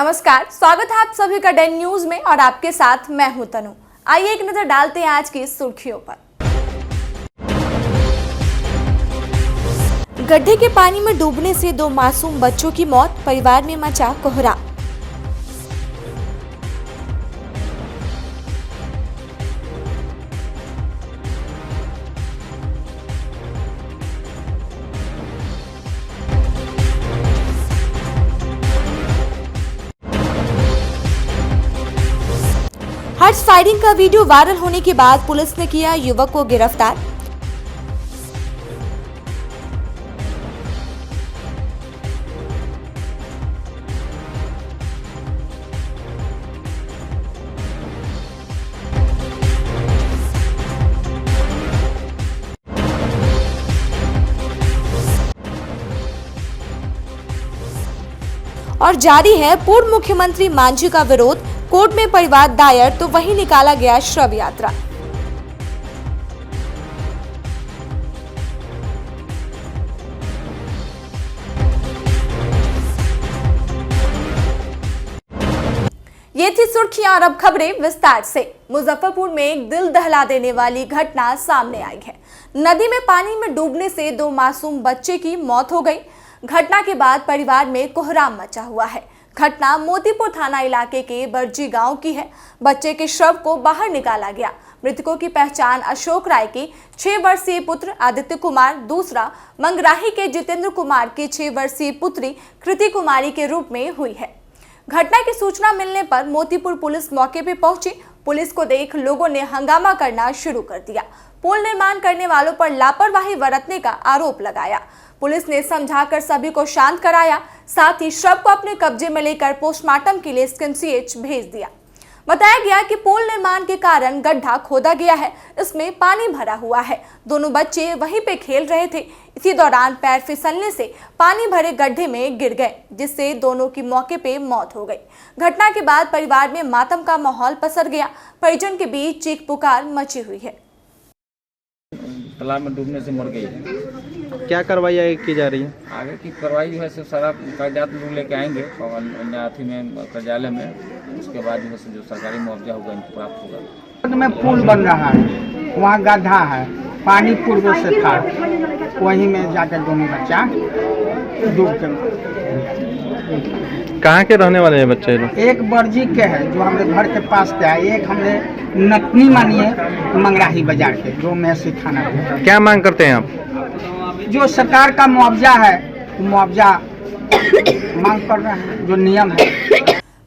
नमस्कार, स्वागत है आप सभी का डेन न्यूज में और आपके साथ मैं हूं तनु। आइए एक नजर डालते हैं आज की सुर्खियों पर। गड्ढे के पानी में डूबने से 2 मासूम बच्चों की मौत, परिवार में मचा कोहराम। हॉर्स फायरिंग का वीडियो वायरल होने के बाद पुलिस ने किया युवक को गिरफ्तार। और जारी है पूर्व मुख्यमंत्री मांझी का विरोध, कोर्ट में परिवाद दायर तो वहीं निकाला गया शव यात्रा। ये थी सुर्खियां और अब खबरें विस्तार से। मुजफ्फरपुर में एक दिल दहला देने वाली घटना सामने आई है। नदी में पानी में डूबने से 2 मासूम बच्चे की मौत हो गई। घटना के बाद परिवार में कोहराम मचा हुआ है। घटना मोतीपुर थाना इलाके के बरजी गांव की है। बच्चे के शव को बाहर निकाला गया। मृतकों की पहचान अशोक राय के 6 वर्षीय पुत्र आदित्य कुमार, दूसरा मंगराही के जितेंद्र कुमार की 6 वर्षीय पुत्री कृति कुमारी के रूप में हुई है। घटना की सूचना मिलने पर मोतीपुर पुलिस मौके पर पहुंची। पुलिस को देख लोगों ने हंगामा करना शुरू कर दिया। पुल निर्माण करने वालों पर लापरवाही बरतने का आरोप लगाया। पुलिस ने समझाकर सभी को शांत कराया, साथ ही शव को अपने कब्जे में लेकर पोस्टमार्टम के लिए SKMCH भेज दिया। बताया गया कि पुल निर्माण के कारण गड्ढा खोदा गया है, इसमें पानी भरा हुआ है। दोनों बच्चे वहीं पे खेल रहे थे। इसी दौरान पैर फिसलने से पानी भरे गड्ढे में गिर गए, जिससे दोनों की मौके पे मौत हो गई। घटना के बाद परिवार में मातम का माहौल पसर गया। परिजन के बीच चीख पुकार मची हुई है। तालाब में डूबने से मर गई है। क्या कार्रवाई आगे की जा रही है? आगे की कार्रवाई जो है सो सारा कागजात लोग लेके आएंगे अथी में कार्यालय में। उसके बाद जो सरकारी मुआवजा होगा इनको प्राप्त होगा। में पुल बन रहा है, वहाँ गड्ढा है, पानी पूर्व से था, वहीं में जाकर दोनों बच्चा डूब के। कहाँ के रहने वाले हैं बच्चे लोग? एक बरजी के है जो हमारे घर के पास के है, एक हमने नतनी मानिए मंगराही बाजार के, जो मैसी थाना के। क्या मांग करते हैं आप? जो सरकार का मुआवजा है, मुआवजा मांग कर रहे हैं, जो नियम है।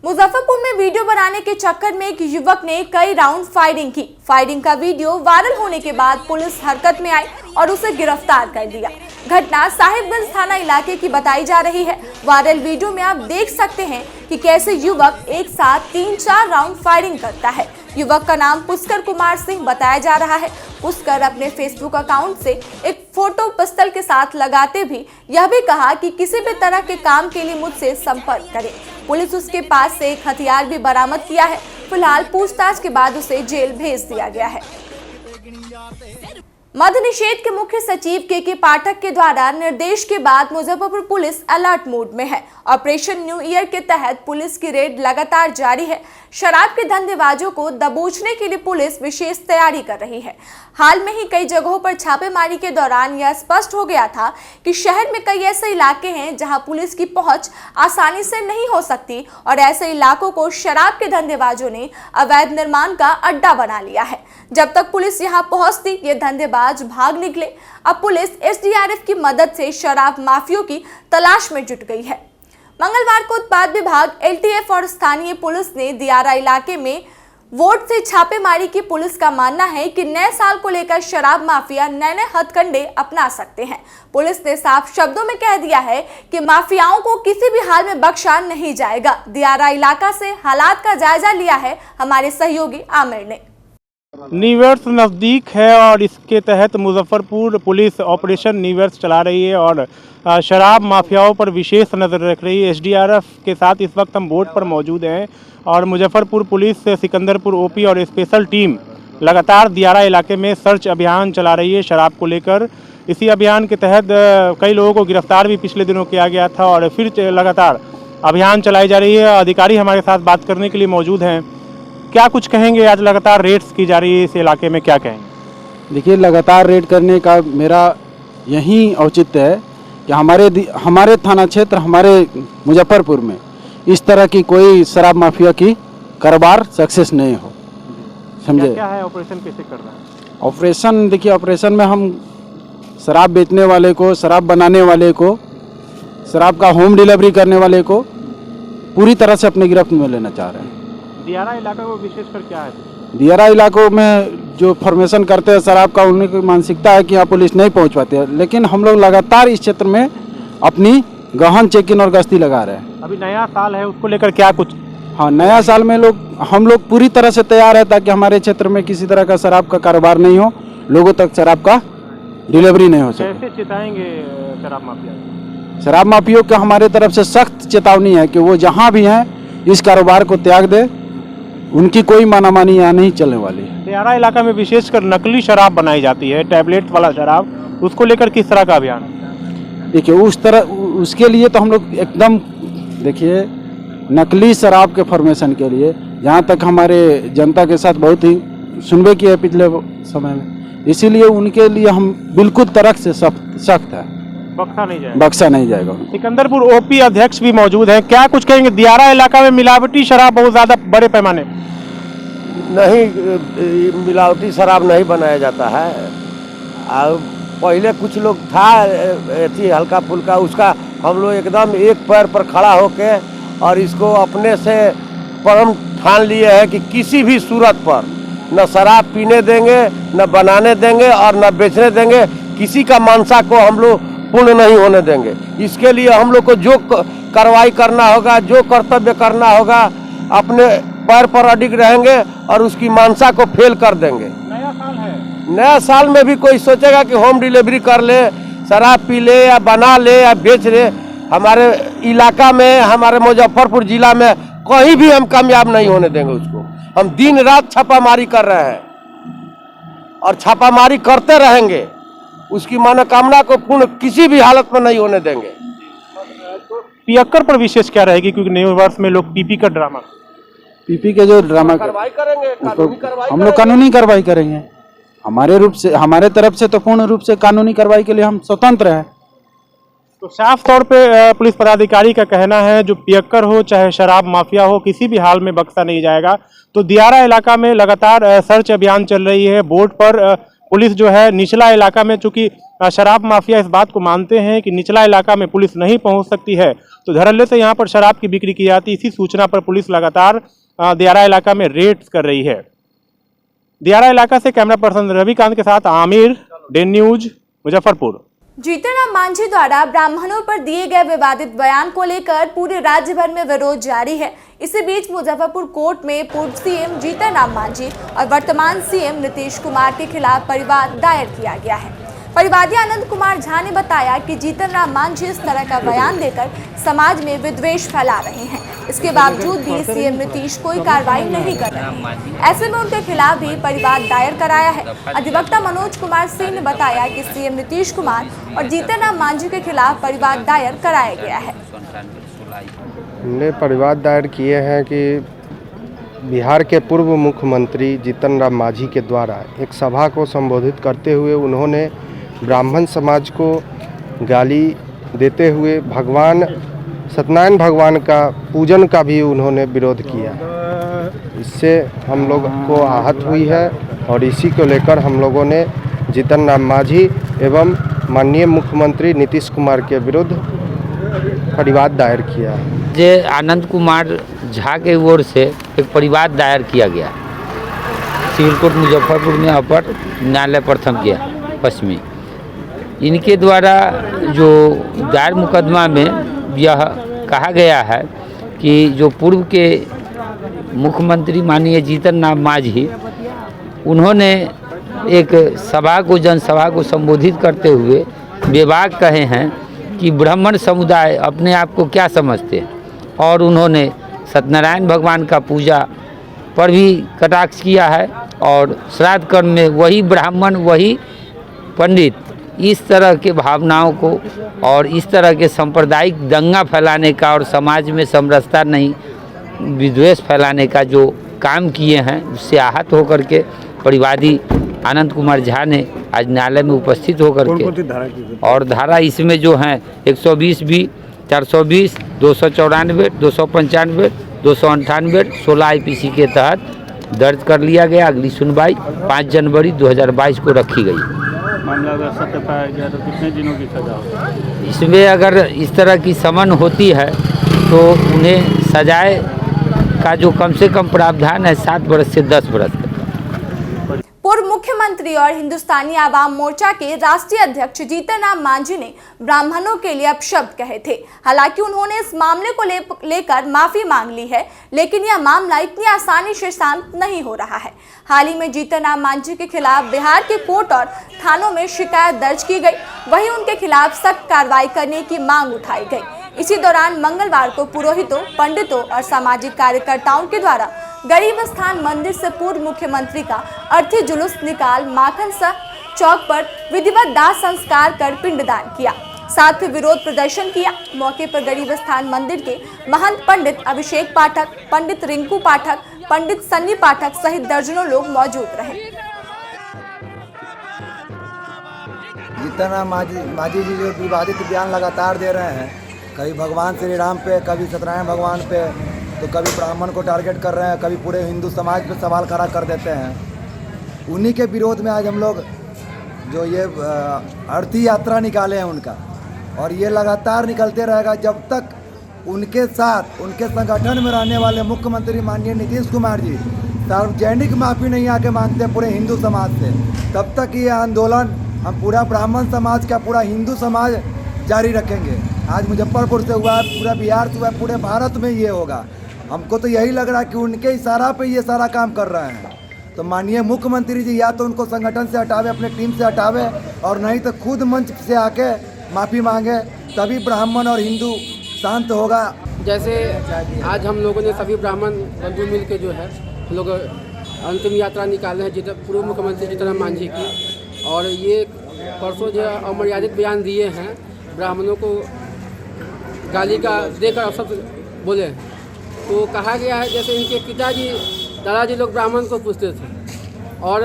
मुजफ्फरपुर में वीडियो बनाने के चक्कर में एक युवक ने कई राउंड फायरिंग की। फायरिंग का वीडियो वायरल होने के बाद पुलिस हरकत में आई और उसे गिरफ्तार कर लिया। घटना साहिबगंज थाना इलाके की बताई जा रही है। वायरल वीडियो में आप देख सकते हैं कि कैसे युवक एक साथ 3-4 राउंड फायरिंग करता है। युवक का नाम पुष्कर कुमार सिंह बताया जा रहा है। पुष्कर अपने फेसबुक अकाउंट से एक फोटो पिस्टल के साथ लगाते भी यह भी कहा कि किसी भी तरह के काम के लिए मुझसे संपर्क करें। पुलिस उसके पास से एक हथियार भी बरामद किया है। फिलहाल पूछताछ के बाद उसे जेल भेज दिया गया है। मद्य निषेध के मुख्य सचिव के पाठक के द्वारा निर्देश के बाद मुजफ्फरपुर पुलिस अलर्ट मोड में है। ऑपरेशन न्यू ईयर के तहत पुलिस की रेड लगातार जारी है। शराब के धंधेबाजों को दबोचने के लिए पुलिस विशेष तैयारी कर रही है। हाल में ही कई जगहों पर छापेमारी के दौरान यह स्पष्ट हो गया था कि शहर में कई ऐसे इलाके हैं जहां पुलिस की पहुंच आसानी से नहीं हो सकती और ऐसे इलाकों को शराब के धंधेबाजों ने अवैध निर्माण का अड्डा बना लिया है। जब तक पुलिस यहां पहुंचती ये धंधेबाज भाग निकले। अब पुलिस SDRF की मदद से शराब माफियों की तलाश में जुट गई है। मंगलवार को उत्पाद विभाग, LTF और स्थानीय पुलिस ने दियारा इलाके में वोट से छापेमारी की। पुलिस का मानना है कि नए साल को लेकर शराब माफिया नए नए हथकंडे अपना सकते हैं। पुलिस ने साफ शब्दों में कह दिया है कि माफियाओं को किसी भी हाल में बख्शा नहीं जाएगा। दियारा इलाका से हालात का जायजा लिया है हमारे सहयोगी आमिर ने। न्यू ईयर्स नज़दीक है और इसके तहत Muzaffarpur police operation new years चला रही है और शराब माफियाओं पर विशेष नज़र रख रही है। SDRF के साथ इस वक्त हम बोर्ड पर मौजूद हैं और मुजफ्फरपुर पुलिस सिकंदरपुर OP और स्पेशल टीम लगातार दियारा इलाके में सर्च अभियान चला रही है शराब को लेकर। इसी अभियान के तहत कई लोगों को गिरफ्तार भी पिछले दिनों किया गया था और फिर लगातार अभियान चलाई जा रही है। अधिकारी हमारे साथ बात करने के लिए मौजूद हैं। क्या कुछ कहेंगे? आज लगातार रेड्स की जा रही है इस इलाके में, क्या कहेंगे? देखिए, लगातार रेड करने का मेरा यही औचित्य है कि हमारे थाना क्षेत्र, हमारे मुजफ्फरपुर में इस तरह की कोई शराब माफिया की कारोबार सक्सेस नहीं हो। समझे? क्या है ऑपरेशन, कैसे कर रहा है ऑपरेशन? देखिए, ऑपरेशन में हम शराब बेचने वाले को, शराब बनाने वाले को, शराब का होम डिलीवरी करने वाले को पूरी तरह से अपने गिरफ्त में लेना चाह रहे हैं। दियारा इलाका को विशेषकर क्या है? दियारा इलाकों में जो फॉर्मेशन करते हैं शराब का, उनकी मानसिकता है कि यहाँ पुलिस नहीं पहुँच पाती है, लेकिन हम लोग लगातार इस क्षेत्र में अपनी गहन चेकिंग और गश्ती लगा रहे हैं। अभी नया साल है, उसको लेकर क्या कुछ? हाँ, नया साल में हम लोग पूरी तरह से तैयार है ताकि हमारे क्षेत्र में किसी तरह का शराब का कारोबार नहीं हो, लोगों तक शराब का डिलीवरी नहीं हो सके। कैसे चेताएंगे शराब माफिया? शराब माफियों का हमारे तरफ से सख्त चेतावनी है कि वो जहाँ भी हैं इस कारोबार को त्याग दे, उनकी कोई मानामानी यहाँ नहीं चलने वाली है। दियारा इलाका में विशेषकर नकली शराब बनाई जाती है, टैबलेट वाला शराब, उसको लेकर किस तरह का अभियान? देखिए, उसके लिए तो हम लोग एकदम, देखिए, नकली शराब के फॉर्मेशन के लिए जहाँ तक हमारे जनता के साथ बहुत ही सुनबे की है पिछले समय में, इसीलिए उनके लिए हम बिल्कुल तरह से सख्त है। बख्शा नहीं जाएगा। सिकंदरपुर ओपी अध्यक्ष भी मौजूद हैं, क्या कुछ कहेंगे? दियारा इलाका में मिलावटी शराब बहुत ज्यादा बड़े पैमाने? नहीं, मिलावटी शराब नहीं बनाया जाता है। पहले कुछ लोग था ऐसी हल्का फुल्का, उसका हम लोग एकदम एक पैर पर खड़ा होके और इसको अपने से परम ठान लिए है कि किसी भी सूरत पर न शराब पीने देंगे, न बनाने देंगे और न बेचने देंगे। किसी का मानसा को हम लोग पूर्ण नहीं होने देंगे। इसके लिए हम लोग को जो कार्रवाई करना होगा, जो कर्तव्य करना होगा, अपने पैर पर अडिग रहेंगे और उसकी मानसा को फेल कर देंगे। नया साल है, नया साल में भी कोई सोचेगा कि होम डिलीवरी कर ले, शराब पी ले या बना ले या बेच ले, हमारे इलाका में, हमारे मुजफ्फरपुर जिला में कहीं भी हम कामयाब नहीं होने देंगे उसको। हम दिन रात छापामारी कर रहे हैं और छापामारी करते रहेंगे। उसकी मनोकामना को पूर्ण किसी भी हालत में नहीं होने देंगे। पियक्कर पर विशेष क्या रहेगी, क्योंकि नए वर्ष में लोग पीपी का ड्रामा, पीपी के जो ड्रामा कार्रवाई करेंगे, हम लोग कानूनी कार्रवाई करेंगे। हमारे तरफ से तो पूर्ण रूप से कानूनी कार्रवाई के लिए हम स्वतंत्र हैं। तो साफ तौर पे पुलिस पदाधिकारी का कहना है, जो पियक्कर हो चाहे शराब माफिया हो, किसी भी हाल में बख्शा नहीं जाएगा। तो दियारा इलाका में लगातार सर्च अभियान चल रही है। बोर्ड पर पुलिस जो है निचला इलाका में, चूंकि शराब माफिया इस बात को मानते हैं कि निचला इलाका में पुलिस नहीं पहुंच सकती है, तो धड़ल्ले से यहां पर शराब की बिक्री की जाती है। इसी सूचना पर पुलिस लगातार दियारा इलाका में रेड्स कर रही है। दियारा इलाका से कैमरा पर्सन रविकांत के साथ आमिर, डेन न्यूज, मुजफ्फरपुर। जीतन राम मांझी द्वारा ब्राह्मणों पर दिए गए विवादित बयान को लेकर पूरे राज्य भर में विरोध जारी है। इसी बीच मुजफ्फरपुर कोर्ट में पूर्व सीएम जीतन राम मांझी और वर्तमान सीएम नीतीश कुमार के खिलाफ परिवाद दायर किया गया है। परिवादी आनंद कुमार झा ने बताया कि जीतन राम मांझी इस तरह का बयान देकर समाज में विद्वेष फैला रहे हैं। इसके बावजूद भी सीएम नीतीश कोई कार्रवाई नहीं कर रहे हैं। ऐसे में उनके खिलाफ भी परिवाद दायर कराया है। अधिवक्ता मनोज कुमार सिंह ने बताया कि सीएम नीतीश कुमार और जीतन राम मांझी के खिलाफ परिवाद दायर कराया गया है। हमने परिवाद दायर किए हैं कि बिहार के पूर्व मुख्यमंत्री जीतन राम मांझी के द्वारा एक सभा को संबोधित करते हुए उन्होंने ब्राह्मण समाज को गाली देते हुए भगवान सत्यनारायण भगवान का पूजन का भी उन्होंने विरोध किया। इससे हम लोग को आहत हुई है और इसी को लेकर हम लोगों ने जीतन राम मांझी एवं माननीय मुख्यमंत्री नीतीश कुमार के विरुद्ध परिवाद दायर किया। जे आनंद कुमार झा के ओर से एक परिवाद दायर किया गया सिविल कोर्ट मुजफ्फरपुर में, अपर न्यायालय प्रथम किया पश्चिमी। इनके द्वारा जो दायर मुकदमा में यह कहा गया है कि जो पूर्व के मुख्यमंत्री माननीय जीतन राम मांझी, उन्होंने एक सभा को, जनसभा को संबोधित करते हुए बेबाक कहे हैं कि ब्राह्मण समुदाय अपने आप को क्या समझते हैं, और उन्होंने सत्यनारायण भगवान का पूजा पर भी कटाक्ष किया है। और श्राद्ध कर्म में वही ब्राह्मण, वही पंडित इस तरह के भावनाओं को और इस तरह के सांप्रदायिक दंगा फैलाने का और समाज में समरसता नहीं, विद्वेष फैलाने का जो काम किए हैं, उससे आहत होकर के परिवादी आनंद कुमार झा ने आज न्यायालय में उपस्थित होकर के और धारा इसमें जो हैं 120 भी, 420, 294, 295, 298, 16 IPC के तहत दर्ज कर लिया गया। अगली सुनवाई 5 जनवरी 2022 को रखी गई। मामला अगर सत्य पाया गया तो कितने दिनों की सजा होगी? इसमें अगर इस तरह की समन होती है तो उन्हें सजाए का जो कम से कम प्रावधान है 7 वर्ष से 10 वर्ष तक। पूर्व मुख्यमंत्री और हिंदुस्तानी आवाम मोर्चा के राष्ट्रीय अध्यक्ष जीतन राम मांझी ने ब्राह्मणों के लिए अपशब्द कहे थे। हालांकि उन्होंने इस मामले को लेकर माफी मांग ली है, लेकिन यह मामला इतनी आसानी से शांत नहीं हो रहा है। हाल ही में जीतन राम मांझी के खिलाफ बिहार के कोर्ट और थानों में शिकायत दर्ज की गई, वहीं उनके खिलाफ सख्त कार्रवाई करने की मांग उठाई गई। इसी दौरान मंगलवार को पुरोहितों, पंडितों और सामाजिक कार्यकर्ताओं के द्वारा गरीब स्थान मंदिर से पूर्व मुख्यमंत्री का अर्थी जुलूस निकाल माखन चौक पर विधिवत दाह संस्कार कर पिंडदान किया, साथ ही विरोध प्रदर्शन किया। मौके पर गरीब स्थान मंदिर के महंत पंडित अभिषेक पाठक, पंडित रिंकू पाठक, पंडित सन्नी पाठक सहित दर्जनों लोग मौजूद रहे। जीतन राम मांझी जी जो विवादित बयान लगातार दे रहे हैं, कभी भगवान श्री राम पे, कभी सत्यनारायण भगवान पे, तो कभी ब्राह्मण को टारगेट कर रहे हैं, कभी पूरे हिंदू समाज पे सवाल खड़ा कर देते हैं। उन्हीं के विरोध में आज हम लोग जो ये अर्थी यात्रा निकाले हैं उनका, और ये लगातार निकलते रहेगा जब तक उनके साथ उनके संगठन में रहने वाले मुख्यमंत्री माननीय नीतीश कुमार जी सार्वजनिक माफ़ी नहीं आके मांगते पूरे हिंदू समाज से, तब तक ये आंदोलन हम पूरा ब्राह्मण समाज का, पूरा हिंदू समाज जारी रखेंगे। आज मुजफ्फरपुर से हुआ, पूरा बिहार से हुआ, पूरे भारत में ये होगा। हमको तो यही लग रहा है कि उनके इशारा पे ये सारा काम कर रहे हैं। तो माननीय मुख्यमंत्री जी या तो उनको संगठन से हटावे, अपने टीम से हटावे, और नहीं तो खुद मंच से आके माफ़ी मांगे, तभी ब्राह्मण और हिंदू शांत होगा। जैसे आज हम लोगों ने सभी ब्राह्मण बंधु मिल के जो है हम लोग अंतिम यात्रा निकाले हैं पूर्व मुख्यमंत्री जीतन राम मांझी की, और ये परसों जो अमर्यादित बयान दिए हैं, ब्राह्मणों को गाली का देकर शब्द बोले, तो कहा गया है जैसे इनके पिताजी दादाजी लोग ब्राह्मण को पूछते थे, और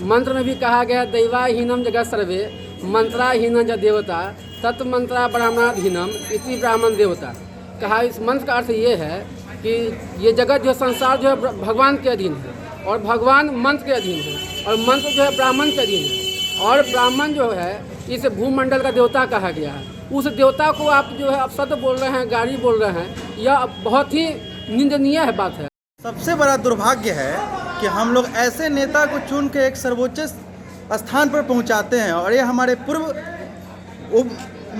मंत्र में भी कहा गया दैवाहीनम जगत सर्वे मंत्राहीनम ज देवता तत्मंत्रा ब्राह्मणाधीनम इति ब्राह्मण देवता। कहा इस मंत्र का अर्थ ये है कि ये जगत जो है, संसार जो है भगवान के अधीन है, और भगवान मंत्र के अधीन है, और मंत्र जो है ब्राह्मण के अधीन है, और ब्राह्मण जो है इस भूमंडल का देवता कहा गया है। उस देवता को आप जो है अपशब्द बोल रहे हैं, गाली बोल रहे हैं, यह बहुत ही निंदनीय है बात है। सबसे बड़ा दुर्भाग्य है कि हम लोग ऐसे नेता को चुन के एक सर्वोच्च स्थान पर पहुंचाते हैं, और ये हमारे पूर्व उप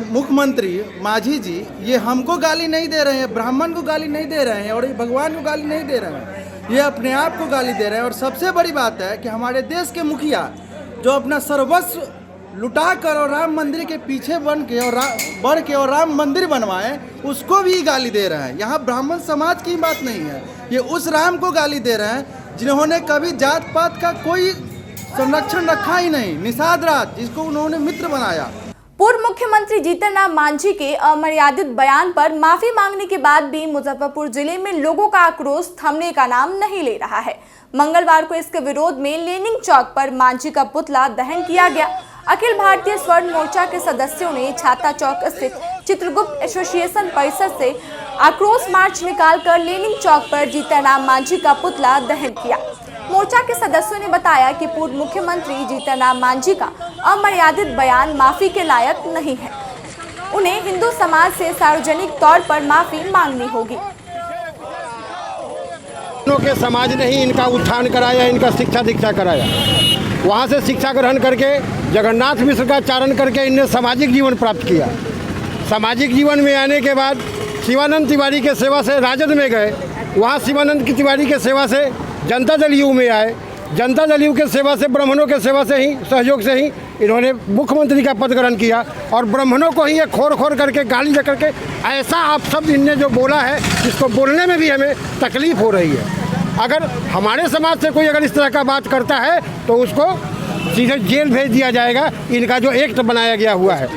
मुख्यमंत्री मांझी जी ये हमको गाली नहीं दे रहे हैं, ब्राह्मण को गाली नहीं दे रहे हैं, और ये भगवान को गाली नहीं दे रहे हैं, ये अपने आप को गाली दे रहे हैं। और सबसे बड़ी बात है कि हमारे देश के मुखिया जो अपना सर्वस्व लुटा कर और राम मंदिर के पीछे बढ़ के और राम मंदिर बनवाए, उसको भी गाली दे रहे हैं। यहाँ ब्राह्मण समाज की बात नहीं है, ये उस राम को गाली दे रहे हैं जिन्होंने कभी जात पात का कोई संरक्षण रखा ही नहीं, निषाद राज जिसको उन्होंने मित्र बनाया। पूर्व मुख्यमंत्री जीतन राम मांझी के अमर्यादित बयान पर माफी मांगने के बाद भी मुजफ्फरपुर जिले में लोगों का आक्रोश थमने का नाम नहीं ले रहा है। मंगलवार को इसके विरोध में लेनिंग चौक पर मांझी का पुतला दहन किया गया। अखिल भारतीय स्वर्ण मोर्चा के सदस्यों ने छाता चौक स्थित चित्रगुप्त एसोसिएशन परिसर से आक्रोश मार्च निकालकर लेनिंग चौक पर जीतन राम मांझी का पुतला दहन किया। मोर्चा के सदस्यों ने बताया कि पूर्व मुख्यमंत्री जीतन राम मांझी का अमर्यादित बयान माफी के लायक नहीं है, उन्हें हिंदू समाज से सार्वजनिक तौर पर माफी मांगनी होगी। के समाज ने ही इनका उत्थान कराया, इनका शिक्षा दीक्षा कराया, वहाँ से शिक्षा ग्रहण करके जगन्नाथ मिश्र का चारण करके इनने सामाजिक जीवन प्राप्त किया। सामाजिक जीवन में आने के बाद शिवानंद तिवारी के सेवा से राजद में गए, वहाँ शिवानंद की तिवारी के सेवा से जनता दल यू में आए, जनता दल यू के सेवा से ब्राह्मणों के सेवा से ही सहयोग से ही इन्होंने मुख्यमंत्री का पद ग्रहण किया, और ब्राह्मणों को ही ये खोर खोर करके गाली दे करके ऐसा आप सब इनने जो बोला है, जिसको बोलने में भी हमें तकलीफ़ हो रही है। अगर हमारे समाज से कोई अगर इस तरह का बात करता है तो उसको सीधे जेल भेज दिया जाएगा। इनका जो एक्ट बनाया गया हुआ है,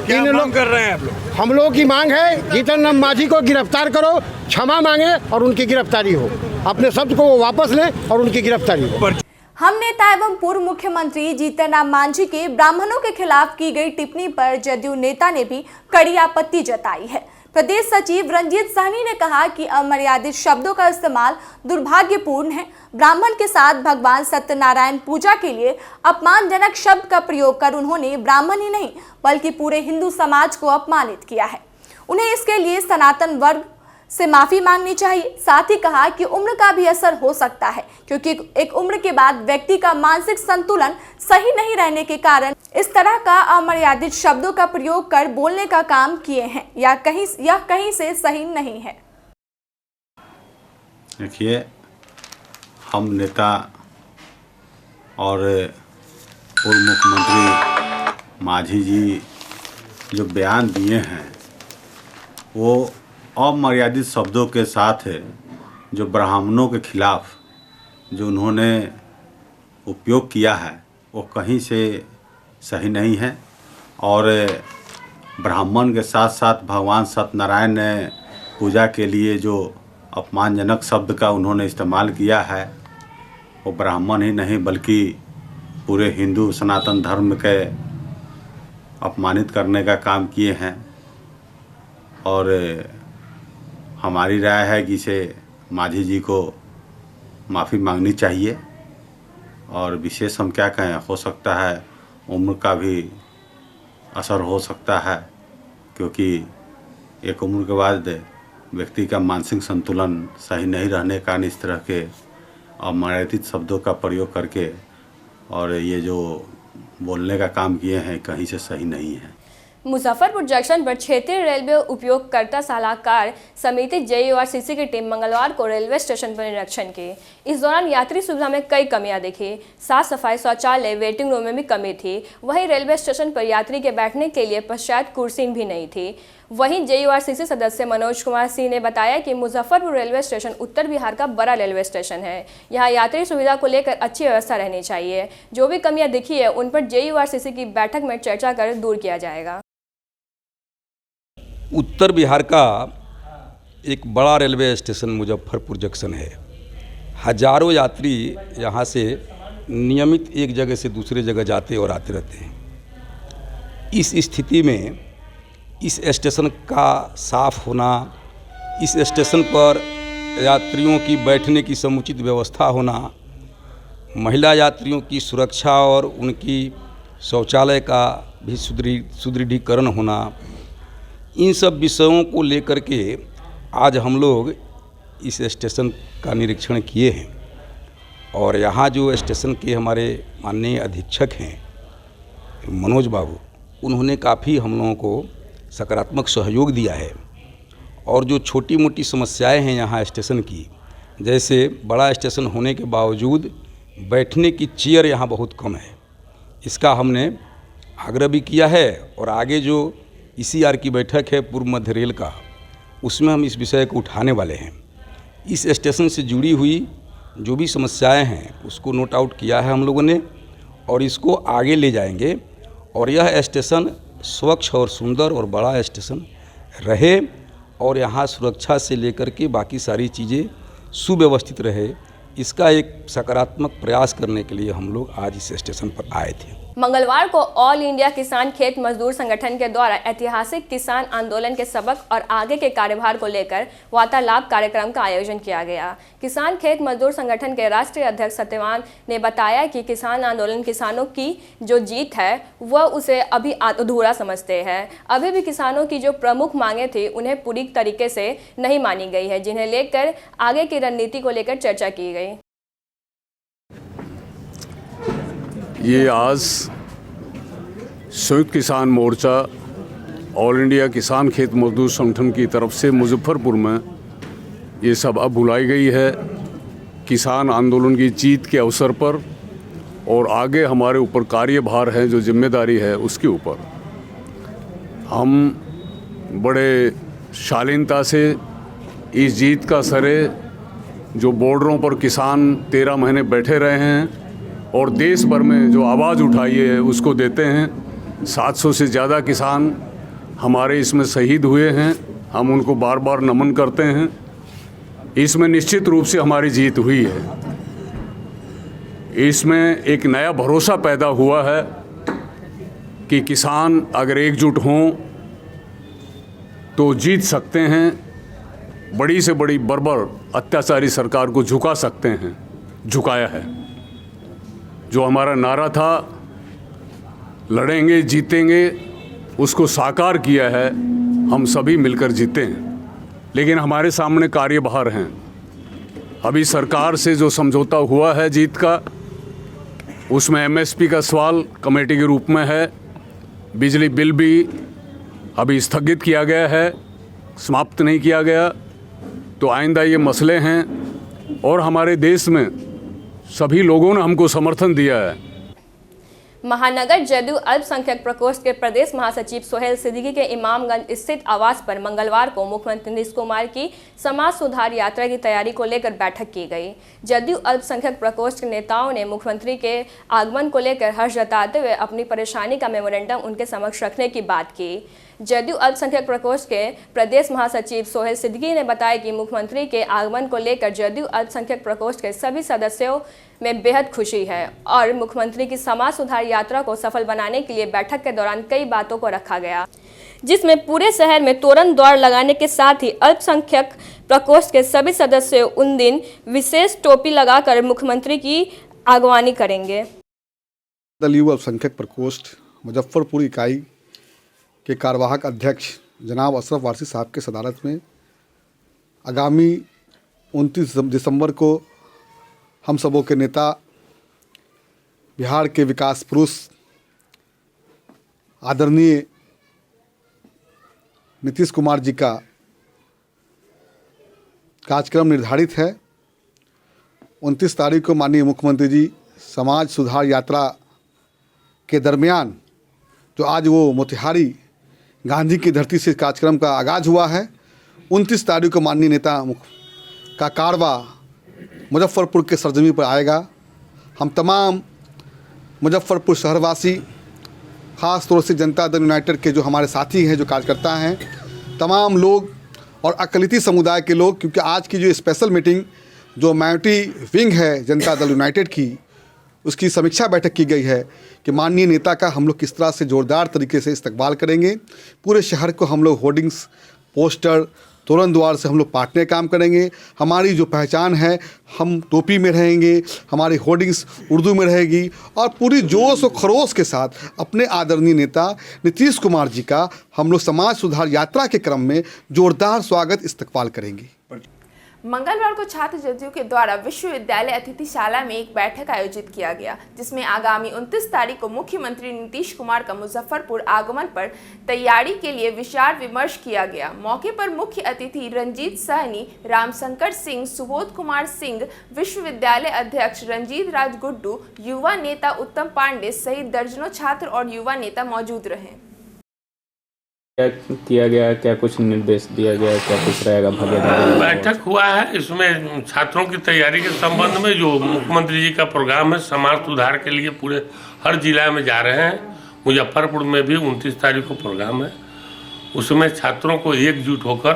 इन लोग कर रहे हैं। हम लोगों की मांग है जीतन राम मांझी को गिरफ्तार करो, क्षमा मांगे और उनकी गिरफ्तारी हो, अपने शब्द को वो वापस लें और उनकी गिरफ्तारी हो। हम नेता एवं पूर्व मुख्यमंत्री जीतन राम मांझी के ब्राह्मणों के खिलाफ की गई टिप्पणी पर जदयू नेता ने भी कड़ी आपत्ति जताई है। प्रदेश सचिव रंजीत सहनी ने कहा कि अमर्यादित शब्दों का इस्तेमाल दुर्भाग्यपूर्ण है। ब्राह्मण के साथ भगवान सत्यनारायण पूजा के लिए अपमानजनक शब्द का प्रयोग कर उन्होंने ब्राह्मण ही नहीं बल्कि पूरे हिंदू समाज को अपमानित किया है। उन्हें इसके लिए सनातन वर्ग से माफी मांगनी चाहिए। साथ ही कहा कि उम्र का भी असर हो सकता है, क्योंकि एक उम्र के बाद व्यक्ति का मानसिक संतुलन सही नहीं रहने के कारण इस तरह का अमर्यादित शब्दों का प्रयोग कर बोलने का काम किए हैं, या कहीं से सही नहीं है। देखिए, हम नेता और पूर्व मुख्यमंत्री मांझी जी जो बयान दिए हैं वो अमर्यादित शब्दों के साथ है, जो ब्राह्मणों के खिलाफ जो उन्होंने उपयोग किया है वो कहीं से सही नहीं है। और ब्राह्मण के साथ साथ भगवान सत्यनारायण ने पूजा के लिए जो अपमानजनक शब्द का उन्होंने इस्तेमाल किया है वो ब्राह्मण ही नहीं बल्कि पूरे हिंदू सनातन धर्म के अपमानित करने का काम किए हैं। और हमारी राय है कि इसे मांझी जी को माफ़ी मांगनी चाहिए। और विशेष हम क्या कहें, हो सकता है उम्र का भी असर हो सकता है, क्योंकि एक उम्र के बाद व्यक्ति का मानसिक संतुलन सही नहीं रहने के कारण इस तरह के अमर्यादित शब्दों का प्रयोग करके और ये जो बोलने का काम किए हैं कहीं से सही नहीं है। मुजफ्फरपुर जंक्शन पर क्षेत्रीय रेलवे उपयोगकर्ता सलाहकार समिति JURCC की टीम मंगलवार को रेलवे स्टेशन पर निरीक्षण की। इस दौरान यात्री सुविधा में कई कमियां दिखी। साफ सफाई, शौचालय, वेटिंग रूम में भी कमी थी। वहीं रेलवे स्टेशन पर यात्री के बैठने के लिए पश्चात कुर्सी भी नहीं थी। वहीं JURCC सदस्य मनोज कुमार सिंह ने बताया कि मुजफ्फरपुर रेलवे स्टेशन उत्तर बिहार का बड़ा रेलवे स्टेशन है। यहाँ यात्री सुविधा को लेकर अच्छी व्यवस्था रहनी चाहिए। जो भी कमियां दिखी है उन पर JURCC की बैठक में चर्चा कर दूर किया जाएगा। उत्तर बिहार का एक बड़ा रेलवे स्टेशन मुजफ्फरपुर जंक्शन है। हजारों यात्री यहाँ से नियमित एक जगह से दूसरे जगह जाते और आते रहते हैं। इस स्थिति में इस स्टेशन का साफ होना, इस स्टेशन पर यात्रियों की बैठने की समुचित व्यवस्था होना, महिला यात्रियों की सुरक्षा और उनकी शौचालय का भी सुदृढ़ीकरण होना, इन सब विषयों को लेकर के आज हम लोग इस स्टेशन का निरीक्षण किए हैं। और यहाँ जो स्टेशन के हमारे माननीय अधीक्षक हैं मनोज बाबू, उन्होंने काफ़ी हम लोगों को सकारात्मक सहयोग दिया है। और जो छोटी मोटी समस्याएं हैं यहाँ स्टेशन की, जैसे बड़ा स्टेशन होने के बावजूद बैठने की चेयर यहाँ बहुत कम है, इसका हमने आग्रह भी किया है। और आगे जो ECR की बैठक है पूर्व मध्य रेल का, उसमें हम इस विषय को उठाने वाले हैं। इस स्टेशन से जुड़ी हुई जो भी समस्याएं हैं उसको नोट आउट किया है हम लोगों ने और इसको आगे ले जाएंगे। और यह स्टेशन स्वच्छ और सुंदर और बड़ा स्टेशन रहे और यहाँ सुरक्षा से लेकर के बाकी सारी चीज़ें सुव्यवस्थित रहे, इसका एक सकारात्मक प्रयास करने के लिए हम लोग आज इस स्टेशन पर आए थे। मंगलवार को ऑल इंडिया किसान खेत मजदूर संगठन के द्वारा ऐतिहासिक किसान आंदोलन के सबक और आगे के कार्यभार को लेकर वार्तालाप कार्यक्रम का आयोजन किया गया। किसान खेत मजदूर संगठन के राष्ट्रीय अध्यक्ष सत्यवान ने बताया कि किसान आंदोलन किसानों की जो जीत है वह उसे अभी अधूरा समझते हैं। अभी भी किसानों की जो प्रमुख मांगे थी उन्हें पूरी तरीके से नहीं मानी गई है, जिन्हें लेकर आगे की रणनीति को लेकर चर्चा की गई। ये आज संयुक्त किसान मोर्चा ऑल इंडिया किसान खेत मजदूर संगठन की तरफ से मुजफ्फरपुर में ये सभा बुलाई गई है किसान आंदोलन की जीत के अवसर पर और आगे हमारे ऊपर कार्यभार है जो जिम्मेदारी है उसके ऊपर हम बड़े शालीनता से इस जीत का सरे जो बॉर्डरों पर किसान 13 महीने बैठे रहे हैं और देश भर में जो आवाज़ उठाई है उसको देते हैं। 700 से ज़्यादा किसान हमारे इसमें शहीद हुए हैं, हम उनको बार बार नमन करते हैं। इसमें निश्चित रूप से हमारी जीत हुई है। इसमें एक नया भरोसा पैदा हुआ है कि किसान अगर एकजुट हों तो जीत सकते हैं, बड़ी से बड़ी बर्बर अत्याचारी सरकार को झुका सकते हैं, झुकाया है। जो हमारा नारा था लड़ेंगे जीतेंगे, उसको साकार किया है, हम सभी मिलकर जीते हैं। लेकिन हमारे सामने कार्यभार हैं। अभी सरकार से जो समझौता हुआ है जीत का, उसमें एमएसपी का सवाल कमेटी के रूप में है। बिजली बिल भी अभी स्थगित किया गया है, समाप्त नहीं किया गया। तो आइंदा ये मसले हैं और हमारे देश में सभी लोगों ने हमको समर्थन दिया है। महानगर जदयू अल्पसंख्यक प्रकोष्ठ के प्रदेश महासचिव सोहेल सिद्दीकी के इमामगंज स्थित आवास पर मंगलवार को मुख्यमंत्री नीतीश कुमार की समाज सुधार यात्रा की तैयारी को लेकर बैठक की गई। जदयू अल्पसंख्यक प्रकोष्ठ के नेताओं ने मुख्यमंत्री के आगमन को लेकर हर्ष जताते हुए अपनी परेशानी का मेमोरेंडम उनके समक्ष रखने की बात की। जदयू अल्पसंख्यक प्रकोष्ठ के प्रदेश महासचिव सोहेल सिद्दीकी ने बताया कि मुख्यमंत्री के आगमन को लेकर जदयू अल्पसंख्यक प्रकोष्ठ के सभी सदस्यों में बेहद खुशी है और मुख्यमंत्री की समाज सुधार यात्रा को सफल बनाने के लिए बैठक के दौरान कई बातों को रखा गया, जिसमें पूरे शहर में तोरण द्वार लगाने के साथ ही अल्पसंख्यक प्रकोष्ठ के सभी सदस्य उन दिन विशेष टोपी लगाकर मुख्यमंत्री की अगवानी करेंगे। दलीय अल्पसंख्यक प्रकोष्ठ मुजफ्फरपुर इकाई के कार्यवाहक अध्यक्ष जनाब अशरफ वारसी साहब के सदारत में आगामी 29 दिसंबर को हम सबों के नेता, बिहार के विकास पुरुष आदरणीय नीतीश कुमार जी का कार्यक्रम निर्धारित है। 29 तारीख को माननीय मुख्यमंत्री जी समाज सुधार यात्रा के दरमियान जो आज वो मोतिहारी गांधी की धरती से कार्यक्रम का आगाज़ हुआ है, 29 तारीख को माननीय नेता का कारवा मुजफ्फरपुर के सरजमी पर आएगा। हम तमाम मुजफ्फरपुर शहरवासी, ख़ास तौर से जनता दल यूनाइटेड के जो हमारे साथी हैं, जो कार्यकर्ता हैं, तमाम लोग और अक़लियती समुदाय के लोग, क्योंकि आज की जो स्पेशल मीटिंग जो माइनॉरिटी विंग है जनता दल यूनाइटेड की, उसकी समीक्षा बैठक की गई है कि माननीय नेता का हम लोग किस तरह से ज़ोरदार तरीके से इस्तकबाल करेंगे। पूरे शहर को हम लोग होर्डिंग्स, पोस्टर, तोरण द्वार से हम लोग बांटने काम करेंगे। हमारी जो पहचान है, हम टोपी में रहेंगे, हमारी होर्डिंग्स उर्दू में रहेगी और पूरी जोश और खरोश के साथ अपने आदरणीय नेता नीतीश कुमार जी का हम लोग समाज सुधार यात्रा के क्रम में ज़ोरदार स्वागत इस्तकबाल करेंगे। मंगलवार को छात्र जदयू के द्वारा विश्वविद्यालय अतिथिशाला में एक बैठक आयोजित किया गया, जिसमें आगामी 29 तारीख को मुख्यमंत्री नीतीश कुमार का मुजफ्फरपुर आगमन पर तैयारी के लिए विचार विमर्श किया गया। मौके पर मुख्य अतिथि रंजीत सहनी, रामशंकर सिंह, सुबोध कुमार सिंह, विश्वविद्यालय अध्यक्ष रंजीत राज गुड्डू, युवा नेता उत्तम पांडे सहित दर्जनों छात्र और युवा नेता मौजूद रहे। क्या किया गया, क्या कुछ निर्देश दिया गया, क्या कुछ रहेगा भागीदारी? बैठक हुआ है, इसमें छात्रों की तैयारी के संबंध में जो मुख्यमंत्री जी का प्रोग्राम है समाज सुधार के लिए पूरे हर जिला में जा रहे हैं। मुजफ्फरपुर में भी 29 तारीख को प्रोग्राम है, उसमें छात्रों को एकजुट होकर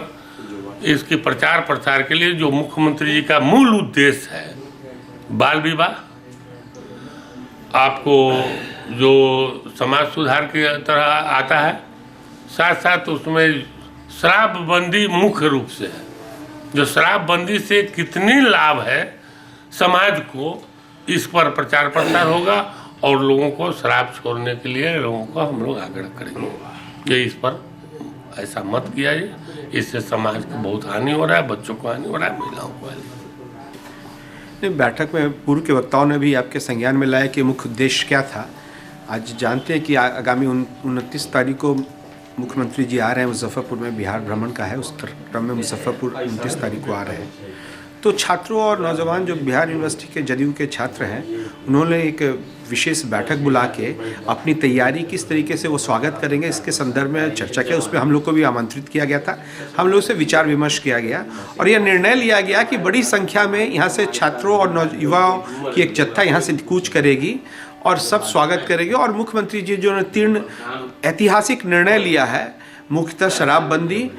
इसके प्रचार प्रसार के लिए जो मुख्यमंत्री जी का मूल उद्देश्य है, बाल विवाह, आपको जो समाज सुधार की तरह आता है, साथ साथ उसमें शराबबंदी मुख्य रूप से है। जो शराबबंदी से कितनी लाभ है समाज को, इस पर प्रचार प्रसार होगा और लोगों को शराब छोड़ने के लिए लोगों को हम लोग आग्रह करेंगे कि इस पर ऐसा मत किया जाए, इससे समाज को बहुत हानि हो रहा है, बच्चों को हानि हो रहा है, महिलाओं को हानि। बैठक में पूर्व के वक्ताओं ने भी आपके संज्ञान में लाया कि मुख्य उद्देश्य क्या था। आज जानते हैं कि आगामी 29 तारीख को मुख्यमंत्री जी आ रहे हैं, मुजफ्फरपुर में बिहार भ्रमण का है, उस क्रम में मुजफ्फरपुर 29 तारीख को आ रहे हैं। तो छात्रों और नौजवान जो बिहार यूनिवर्सिटी के जदयू के छात्र हैं, उन्होंने एक विशेष बैठक बुला के अपनी तैयारी किस तरीके से वो स्वागत करेंगे इसके संदर्भ में चर्चा किया। उसमें हम लोग को भी आमंत्रित किया गया था, हम लोग से विचार विमर्श किया गया और यह निर्णय लिया गया कि बड़ी संख्या में यहाँ से छात्रों और युवाओं की एक जत्था यहाँ से कूच करेगी और सब स्वागत करेंगे। और मुख्यमंत्री जी जो ने 3 ऐतिहासिक निर्णय लिया है, मुख्यतः शराबबंदी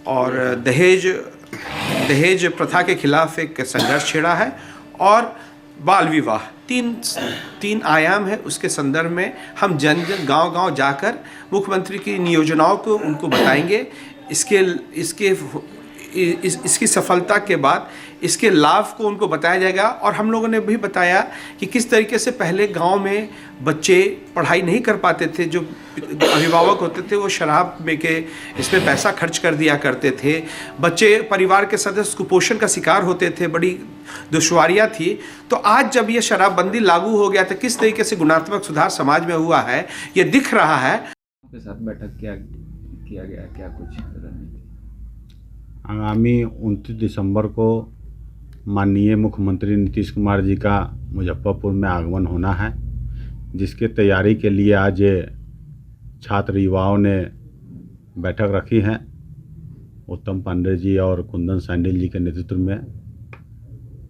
और दहेज प्रथा के खिलाफ एक संघर्ष छेड़ा है और बाल विवाह, तीन आयाम है। उसके संदर्भ में हम जन गांव जाकर मुख्यमंत्री की योजनाओं को उनको बताएंगे। इसकी सफलता के बाद इसके लाभ को उनको बताया जाएगा। और हम लोगों ने भी बताया कि किस तरीके से पहले गांव में बच्चे पढ़ाई नहीं कर पाते थे, जो अभिभावक होते थे वो शराब में के इसमें पैसा खर्च कर दिया करते थे, बच्चे परिवार के सदस्य कुपोषण का शिकार होते थे, बड़ी दुश्वारियाँ थी। तो आज जब ये शराबबंदी लागू हो गया तो किस तरीके से गुणात्मक सुधार समाज में हुआ है ये दिख रहा है। के साथ बैठक किया गया, क्या कुछ रणनीति? आगामी 29 दिसंबर को माननीय मुख्यमंत्री नीतीश कुमार जी का मुजफ्फरपुर में आगमन होना है, जिसके तैयारी के लिए आज छात्र युवाओं ने बैठक रखी है उत्तम पांडे जी और कुंदन सैंडल जी के नेतृत्व में।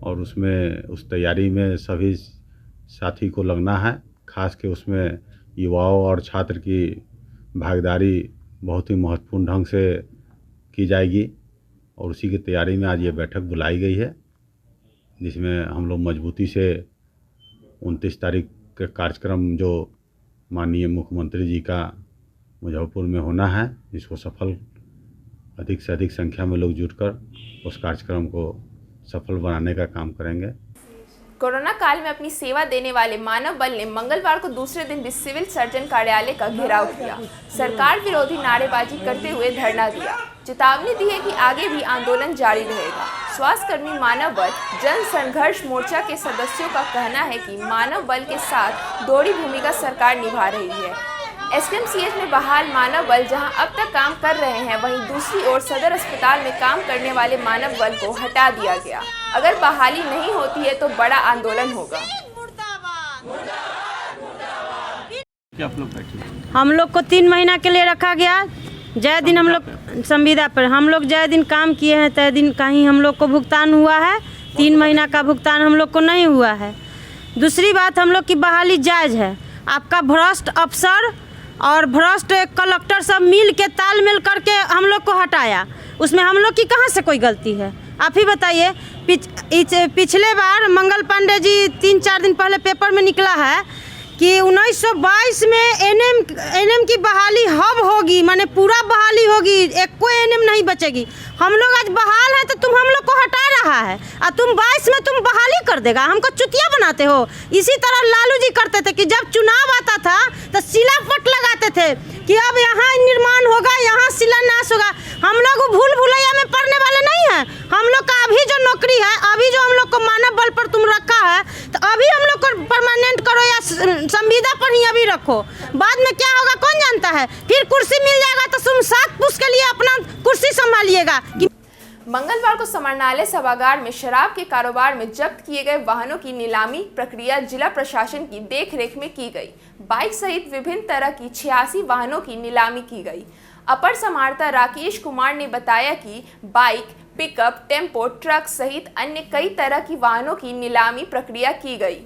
और उसमें उस तैयारी में सभी साथी को लगना है, खास के उसमें युवाओं और छात्र की भागीदारी बहुत ही महत्वपूर्ण ढंग से की जाएगी। और उसी की तैयारी में आज ये बैठक बुलाई गई है, जिसमें हम लोग मजबूती से 29 तारीख का कार्यक्रम जो माननीय मुख्यमंत्री जी का मुजफ्फरपुर में होना है, जिसको सफल अधिक से अधिक संख्या में लोग जुटकर उस कार्यक्रम को सफल बनाने का काम करेंगे। कोरोना काल में अपनी सेवा देने वाले मानव बल ने मंगलवार को दूसरे दिन भी सिविल सर्जन कार्यालय का घेराव किया, सरकार विरोधी नारेबाजी करते हुए धरना दिया, चेतावनी दी है कि आगे भी आंदोलन जारी रहेगा। स्वास्थ्यकर्मी मानव बल जन संघर्ष मोर्चा के सदस्यों का कहना है कि मानव बल के साथ दोहरी भूमिका सरकार निभा रही है। एसकेएमसीएच में बहाल मानव बल जहां अब तक काम कर रहे हैं, वहीं दूसरी ओर सदर अस्पताल में काम करने वाले मानव बल को हटा दिया गया। अगर बहाली नहीं होती है तो बड़ा आंदोलन होगा। हम लोग को 3 महीना के लिए रखा गया। जय दिन हम लोग संविदा पर हम लोग जय दिन काम किए हैं, तय दिन कहीं हम लोग को भुगतान हुआ है। 3 महीना का भुगतान हम लोग को नहीं हुआ है। दूसरी बात, हम लोग की बहाली जायज़ है। आपका भ्रष्ट अफसर और भ्रष्ट कलेक्टर सब मिल के तालमेल करके हम लोग को हटाया, उसमें हम लोग की कहाँ से कोई गलती है? आप ही बताइए। पिछले बार मंगल पांडे जी 3-4 दिन पहले पेपर में निकला है कि 1922 में एनएम की बहाली हब होगी, माने पूरा बहाली होगी, एक कोई एनएम नहीं बचेगी। हम लोग आज बहाल है तो तुम हम लोग को हटा रहा है और तुम 22 में तुम बहाली कर देगा, हमको चुतिया बनाते हो। इसी तरह लालू जी करते थे कि जब चुनाव आता था तो शिलापट लगाते थे कि अब यहाँ निर्माण होगा, यहाँ शिलान्यास होगा। हम लोग भूल भुलैया में पढ़ने वाले नहीं हैं। हम लोग का अभी जो नौकरी है, अभी जो हम लोग को मानव बल पर तुम रखा है, तो अभी हम लोग को परमानेंट करो या संविदा पर ही अभी रखो। बाद में क्या होगा कौन जानता है? फिर कुर्सी मिल जाएगा तो तुम 7 पुरुष के लिए अपना कुर्सी संभालिएगा। मंगलवार को समाहरणालय सभागार में शराब के कारोबार में जब्त किए गए वाहनों की नीलामी प्रक्रिया जिला प्रशासन की देखरेख में की गई। बाइक सहित विभिन्न तरह की 86 वाहनों की नीलामी की गई। अपर समाहर्ता राकेश कुमार ने बताया कि बाइक, पिकअप, टेम्पो, ट्रक सहित अन्य कई तरह की वाहनों की नीलामी प्रक्रिया की गई।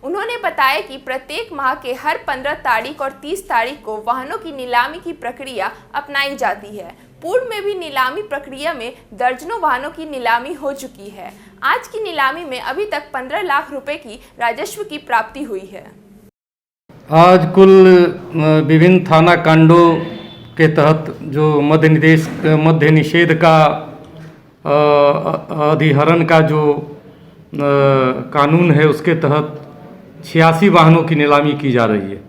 उन्होंने बताया कि प्रत्येक माह के हर 15 तारीख और 30 तारीख को वाहनों की नीलामी की प्रक्रिया अपनाई जाती है। पूर्व में भी नीलामी प्रक्रिया में दर्जनों वाहनों की नीलामी हो चुकी है। आज की नीलामी में अभी तक 15 लाख रुपए की राजस्व की प्राप्ति हुई है। आज कुल विभिन्न थाना कांडों के तहत जो मद्य निषेध का अधिहरण का जो कानून है, उसके तहत 86 वाहनों की नीलामी की जा रही है।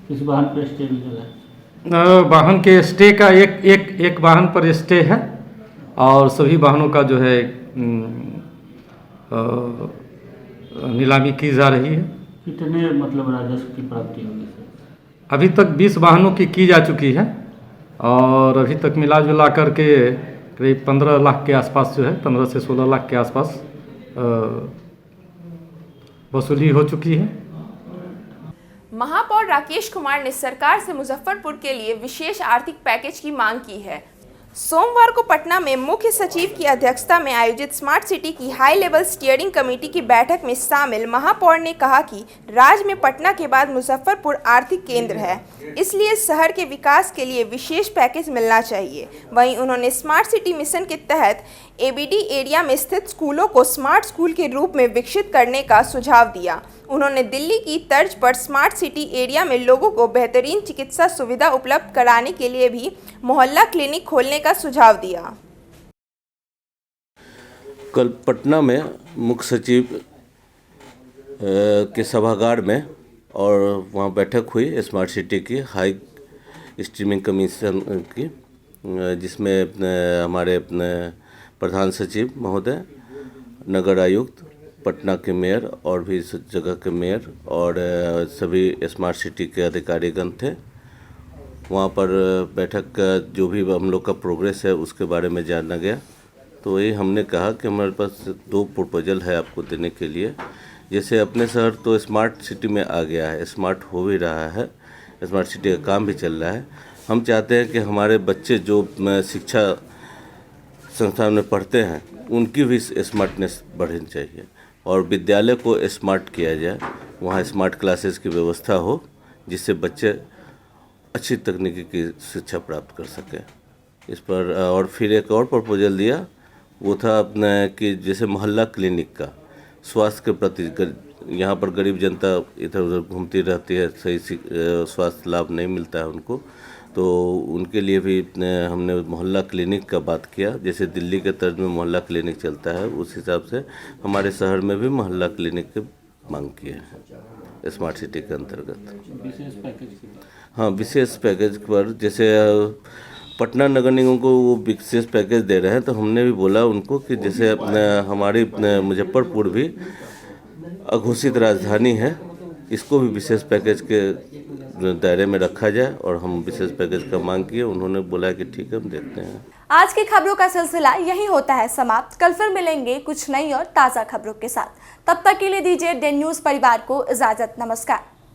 किस वाहन पर स्टे मिला है? वाहन के स्टे का एक वाहन पर स्टे है और सभी वाहनों का जो है नीलामी की जा रही है। कितने मतलब राजस्व की प्राप्ति होगी? अभी तक 20 वाहनों की जा चुकी है और अभी तक मिला जुला करके करीब 15 लाख के आसपास जो है, 15 से 16 लाख के आसपास वसूली हो चुकी है। महापौर राकेश कुमार ने सरकार से मुजफ्फरपुर के लिए विशेष आर्थिक पैकेज की मांग की है। सोमवार को पटना में मुख्य सचिव की अध्यक्षता में आयोजित स्मार्ट सिटी की हाई लेवल स्टीयरिंग कमेटी की बैठक में शामिल महापौर ने कहा कि राज्य में पटना के बाद मुजफ्फरपुर आर्थिक केंद्र है, इसलिए शहर के विकास के लिए विशेष पैकेज मिलना चाहिए। वहीं उन्होंने स्मार्ट सिटी मिशन के तहत एबीडी एरिया में स्थित स्कूलों को स्मार्ट स्कूल के रूप में विकसित करने का सुझाव दिया। उन्होंने दिल्ली की तर्ज पर स्मार्ट सिटी एरिया में लोगों को बेहतरीन चिकित्सा सुविधा उपलब्ध कराने के लिए भी मोहल्ला क्लिनिक खोलने का सुझाव दिया। कल पटना में मुख्य सचिव के सभागार में और वहाँ बैठक हुई स्मार्ट सिटी की हाई स्ट्रीमिंग कमीशन की, जिसमें हमारे प्रधान सचिव महोदय, नगर आयुक्त, पटना के मेयर और भी इस जगह के मेयर और सभी स्मार्ट सिटी के अधिकारीगण थे। वहाँ पर बैठक का जो भी हम लोग का प्रोग्रेस है उसके बारे में जाना गया। तो ये हमने कहा कि हमारे पास 2 प्रपोजल है आपको देने के लिए। जैसे अपने शहर तो स्मार्ट सिटी में आ गया है, स्मार्ट हो भी रहा है, स्मार्ट सिटी का काम भी चल रहा है। हम चाहते हैं कि हमारे बच्चे जो शिक्षा संस्थान में पढ़ते हैं उनकी भी स्मार्टनेस बढ़नी चाहिए और विद्यालय को स्मार्ट किया जाए, वहाँ स्मार्ट क्लासेस की व्यवस्था हो जिससे बच्चे अच्छी तकनीकी की शिक्षा प्राप्त कर सकें। इस पर और फिर एक और प्रपोजल दिया, वो था अपना कि जैसे मोहल्ला क्लिनिक का स्वास्थ्य के प्रति, यहाँ पर गरीब जनता इधर उधर घूमती रहती है, सही स्वास्थ्य लाभ नहीं मिलता है उनको, तो उनके लिए भी हमने मोहल्ला क्लिनिक का बात किया। जैसे दिल्ली के तर्ज में मोहल्ला क्लिनिक चलता है, उस हिसाब से हमारे शहर में भी मोहल्ला क्लिनिक की मांग किए हैं स्मार्ट सिटी के अंतर्गत। विशेष पैकेज, हाँ, विशेष पैकेज पर जैसे पटना नगर निगम को वो विशेष पैकेज दे रहे हैं, तो हमने भी बोला उनको कि जैसे हमारी मुजफ्फरपुर भी अघोषित राजधानी है, इसको भी विशेष पैकेज के दायरे में रखा जाए और हम विशेष पैकेज का मांग किए। उन्होंने बोला कि ठीक है, हम देखते हैं। आज की खबरों का सिलसिला यही होता है समाप्त। कल फिर मिलेंगे कुछ नई और ताज़ा खबरों के साथ। तब तक के लिए दीजिए डे न्यूज़ परिवार को इजाज़त। नमस्कार।